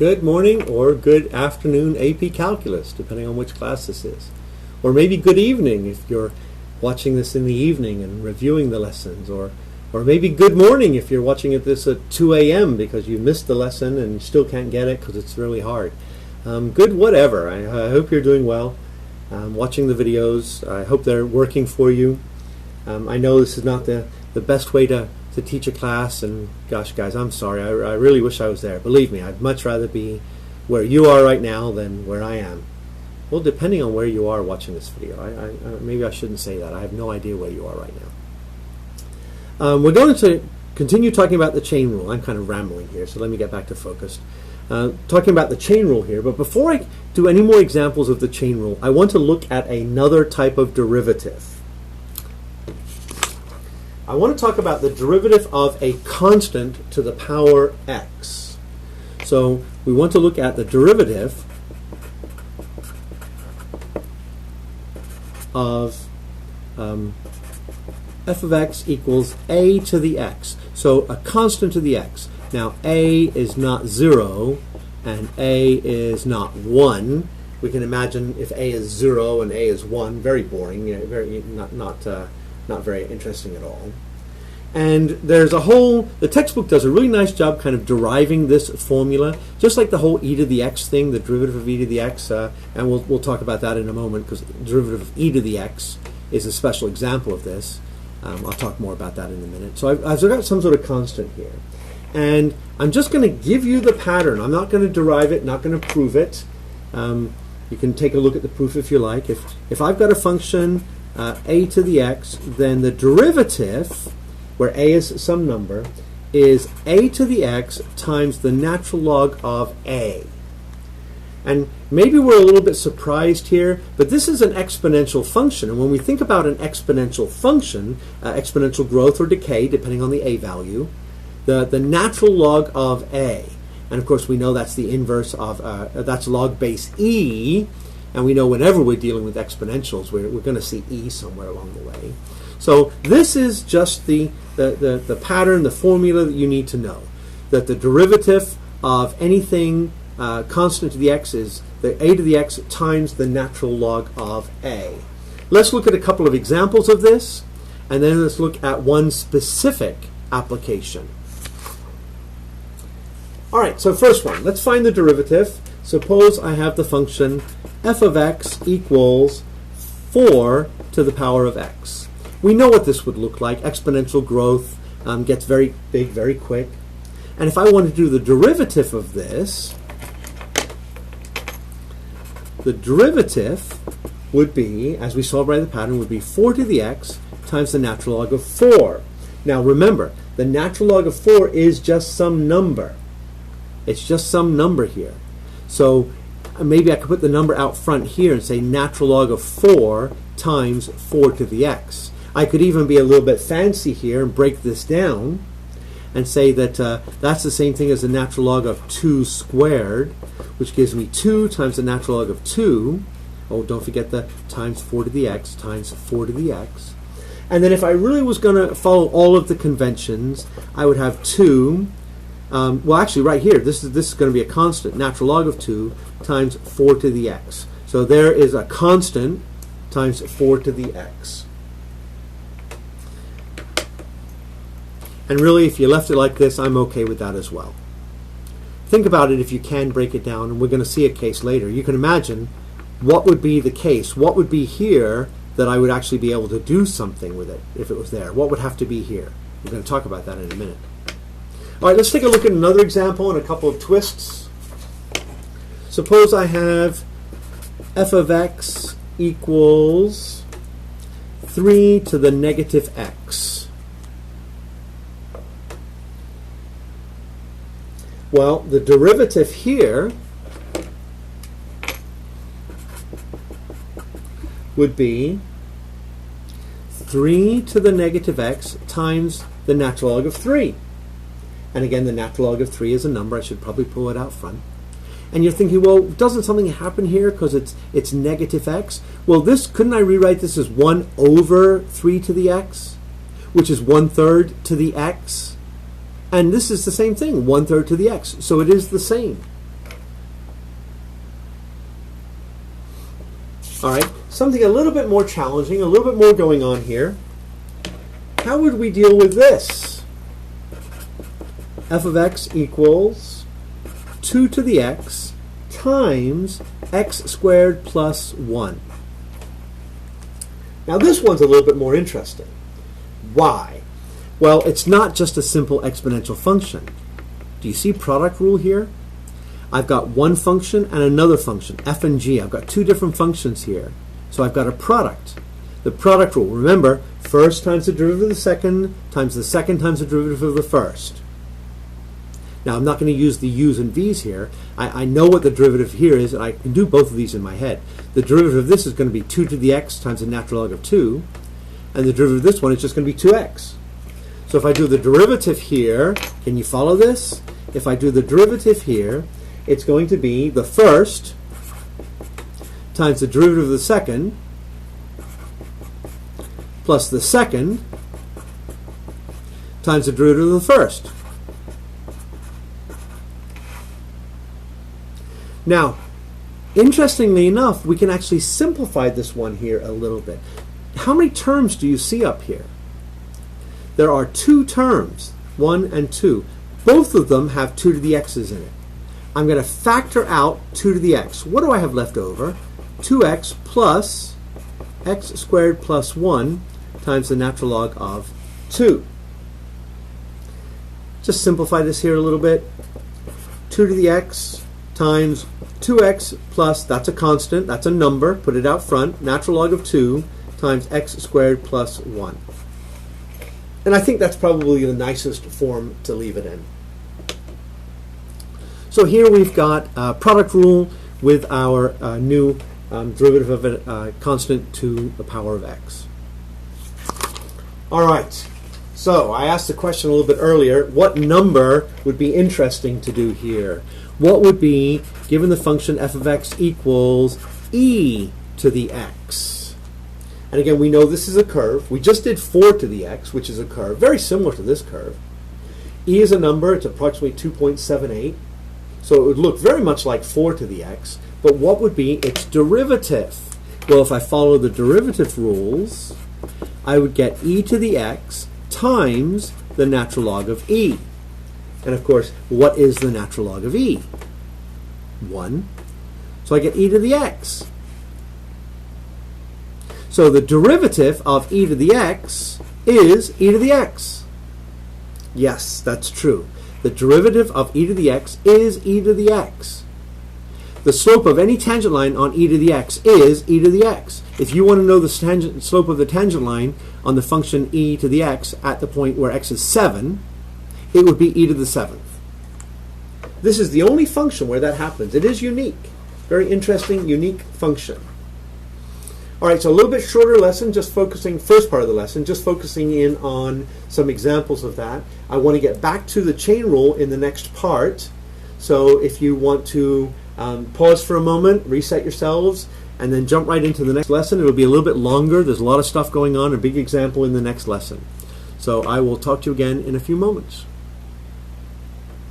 Good morning or good afternoon AP Calculus, depending on which class this is. Or maybe good evening if you're watching this in the evening and reviewing the lessons. Or maybe good morning if you're watching this at 2 a.m. because you missed the lesson and you still can't get it because it's really hard. Good whatever. I hope you're doing well. Watching the videos. I hope they're working for you. I know this is not the best way to teach a class, and gosh guys, I'm sorry, I really wish I was there. Believe me, I'd much rather be where you are right now than where I am. Well, depending on where you are watching this video. Maybe I shouldn't say that. I have no idea where you are right now. We're going to continue talking about the chain rule. I'm kind of rambling here, so let me get back to focus. Talking about the chain rule here, but before I do any more examples of the chain rule, I want to look at another type of derivative. I want to talk about the derivative of a constant to the power x. So we want to look at the derivative of f of x equals a to the x. So a constant to the x. Now a is not 0 and a is not 1. We can imagine if a is 0 and a is 1, very boring, very not very interesting at all. And there's the textbook does a really nice job kind of deriving this formula, just like the whole e to the x thing, the derivative of e to the x, and we'll talk about that in a moment because the derivative of e to the x is a special example of this. I'll talk more about that in a minute. So I've got some sort of constant here. And I'm just going to give you the pattern. I'm not going to derive it, not going to prove it. You can take a look at the proof if you like. If I've got a function a to the x, then the derivative, where a is some number, is a to the x times the natural log of a. And maybe we're a little bit surprised here, but this is an exponential function. And when we think about an exponential function, exponential growth or decay, depending on the a value, the natural log of a, and of course we know that's the inverse of, that's log base e, and we know whenever we're dealing with exponentials, we're going to see e somewhere along the way. So this is just the pattern, the formula that you need to know. That the derivative of anything constant to the x is the a to the x times the natural log of a. Let's look at a couple of examples of this, and then let's look at one specific application. All right, so first one, let's find the derivative. Suppose I have the function f of x equals 4 to the power of x. We know what this would look like. Exponential growth gets very big very quick. And if I want to do the derivative of this, the derivative would be, as we saw by the pattern, would be 4 to the x times the natural log of 4. Now remember, the natural log of 4 is just some number. It's just some number here. So maybe I could put the number out front here and say natural log of 4 times 4 to the x. I could even be a little bit fancy here and break this down and say that that's the same thing as the natural log of 2 squared, which gives me 2 times the natural log of 2. Oh, don't forget the times 4 to the x times 4 to the x. And then if I really was going to follow all of the conventions, I would have 2. Well, actually, right here, this is going to be a constant, natural log of 2 times 4 to the x. So there is a constant times 4 to the x. And really, if you left it like this, I'm okay with that as well. Think about it if you can break it down, and we're going to see a case later. You can imagine what would be the case. What would be here that I would actually be able to do something with it if it was there? What would have to be here? We're going to talk about that in a minute. All right, let's take a look at another example and a couple of twists. Suppose I have f of x equals 3 to the negative x. Well, the derivative here would be 3 to the negative x times the natural log of 3. And again, the natural log of 3 is a number. I should probably pull it out front. And you're thinking, well, doesn't something happen here because it's negative x? Well, couldn't I rewrite this as 1 over 3 to the x, which is 1/3 to the x? And this is the same thing, 1/3 to the x. So it is the same. something a little bit more challenging, a little bit more going on here. How would we deal with this? F of x equals 2 to the x times x squared plus 1. Now this one's a little bit more interesting. Why? Well, it's not just a simple exponential function. Do you see product rule here? I've got one function and another function, f and g. I've got two different functions here. So I've got a product. The product rule, remember, first times the derivative of the second times the second times the derivative of the first. Now I'm not going to use the u's and v's here. I know what the derivative here is, and I can do both of these in my head. The derivative of this is going to be 2 to the x times the natural log of 2, and the derivative of this one is just going to be 2x. So if I do the derivative here, can you follow this? If I do the derivative here, it's going to be the first times the derivative of the second plus the second times the derivative of the first. Now, interestingly enough, we can actually simplify this one here a little bit. How many terms do you see up here? There are two terms, 1 and 2. Both of them have 2 to the x's in it. I'm going to factor out 2 to the x. What do I have left over? 2x plus x squared plus 1 times the natural log of 2. Just simplify this here a little bit. 2 to the x times 2x plus, that's a constant, that's a number, put it out front, natural log of 2 times x squared plus 1. And I think that's probably the nicest form to leave it in. So here we've got a product rule with our new derivative of a constant to the power of x. All right, so I asked the question a little bit earlier, what number would be interesting to do here? What would be, given the function f of x equals e to the x? And again, we know this is a curve. We just did 4 to the x, which is a curve, very similar to this curve. E is a number, it's approximately 2.78. So it would look very much like 4 to the x, but what would be its derivative? Well, if I follow the derivative rules, I would get e to the x times the natural log of e. And of course, what is the natural log of e? 1. So I get e to the x. So the derivative of e to the x is e to the x. Yes, that's true. The derivative of e to the x is e to the x. The slope of any tangent line on e to the x is e to the x. If you want to know the slope of the tangent line on the function e to the x at the point where x is 7, it would be e to the 7th. This is the only function where that happens. It is unique. Very interesting, unique function. All right, so a little bit shorter lesson, just focusing, first part of the lesson, just focusing in on some examples of that. I want to get back to the chain rule in the next part. So if you want to pause for a moment, reset yourselves, and then jump right into the next lesson. It'll be a little bit longer. There's a lot of stuff going on, a big example in the next lesson. So I will talk to you again in a few moments.